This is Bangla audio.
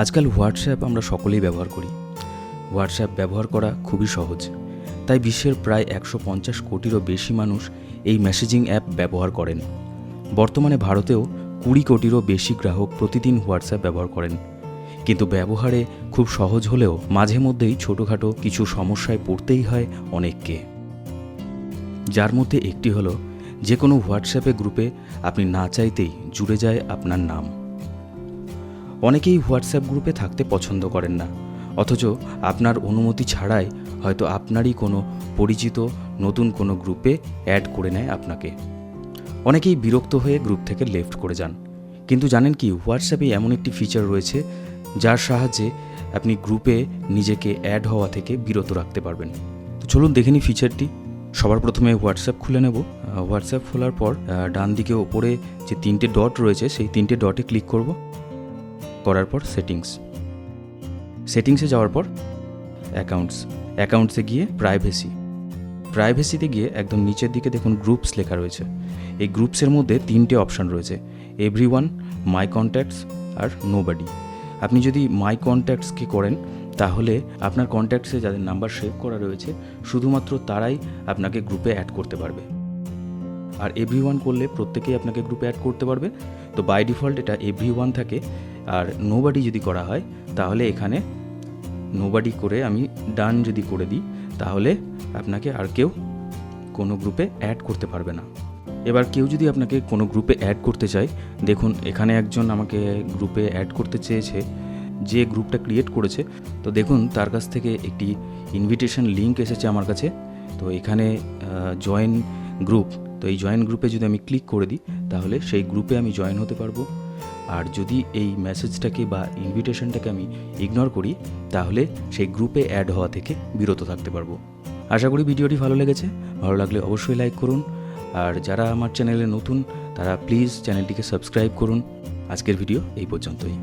আজকাল হোয়াটসঅ্যাপ আমরা সকলেই ব্যবহার করি। হোয়াটসঅ্যাপ ব্যবহার করা খুবই সহজ, তাই বিশ্বের প্রায় 150 কোটিরও বেশি মানুষ এই মেসেজিং অ্যাপ ব্যবহার করেন। বর্তমানে ভারতেও 20 কোটিরও বেশি গ্রাহক প্রতিদিন হোয়াটসঅ্যাপ ব্যবহার করেন। কিন্তু ব্যবহারে খুব সহজ হলেও মাঝে মধ্যেই ছোটোখাটো কিছু সমস্যায় পড়তেই হয় অনেককে। যার মধ্যে একটি হলো, যে কোনো হোয়াটসঅ্যাপে গ্রুপে আপনি না চাইতেই জুড়ে যায় আপনার নাম। অনেকেই হোয়াটসঅ্যাপ গ্রুপে থাকতে পছন্দ করেন না, অথচ আপনার অনুমতি ছাড়াই হয়তো আপনারই কোনো পরিচিত নতুন কোনো গ্রুপে অ্যাড করে নেয় আপনাকে। অনেকেই বিরক্ত হয়ে গ্রুপ থেকে লেফট করে যান। কিন্তু জানেন কি, হোয়াটসঅ্যাপে এমন একটি ফিচার রয়েছে যার সাহায্যে আপনি গ্রুপে নিজেকে অ্যাড হওয়া থেকে বিরত রাখতে পারবেন। তো চলুন দেখে নিই ফিচারটি। সবার প্রথমে হোয়াটসঅ্যাপ খুলে নেব। হোয়াটসঅ্যাপ খোলার পর ডান দিকে ওপরে যে 3টে ডট রয়েছে সেই 3টে ডটে ক্লিক করব। করার পর সেটিংসে যাওয়ার পর অ্যাকাউন্টসে গিয়ে প্রাইভেসিতে গিয়ে একদম নিচের দিকে দেখুন গ্রুপস লেখা রয়েছে। এই গ্রুপসের মধ্যে 3টে অপশান রয়েছে, এভরিওয়ান, মাই কন্ট্যাক্টস আর নোবডি। আপনি যদি মাই কন্ট্যাক্টসকে করেন তাহলে আপনার কন্ট্যাক্টসে যাদের নাম্বার সেভ করা রয়েছে শুধুমাত্র তারাই আপনাকে গ্রুপে অ্যাড করতে পারবে। আর এভরিওয়ান করলে প্রত্যেকেই আপনাকে গ্রুপে অ্যাড করতে পারবে। তো বাই ডিফল্ট এটা এভরিওয়ান থাকে। আর নোবডি যদি করা হয় তাহলে এখানে নোবডি করে আমি ডান যদি করে দিই তাহলে আপনাকে আর কেউ কোনো গ্রুপে অ্যাড করতে পারবে না। এবার কেউ যদি আপনাকে কোনো গ্রুপে অ্যাড করতে চায়, দেখুন এখানে একজন আমাকে গ্রুপে অ্যাড করতে চেয়েছে, যে গ্রুপটা ক্রিয়েট করেছে। তো দেখুন তার কাছ থেকে একটি ইনভিটেশন লিঙ্ক এসেছে আমার কাছে। তো এখানে জয়েন গ্রুপ, তো এই জয়েন গ্রুপে যদি আমি ক্লিক করে দিই তাহলে সেই গ্রুপে আমি জয়েন হতে পারবো। আর যদি এই মেসেজটাকে বা ইনভিটেশনটাকে আমি ইগনোর করি তাহলে সেই গ্রুপে অ্যাড হওয়া থেকে বিরত থাকতে পারবো। আশা করি ভিডিওটি ভালো লেগেছে। ভালো লাগলে অবশ্যই লাইক করুন। আর যারা আমার চ্যানেলে নতুন তারা প্লিজ চ্যানেলটিকে সাবস্ক্রাইব করুন। আজকের ভিডিও এই পর্যন্তই।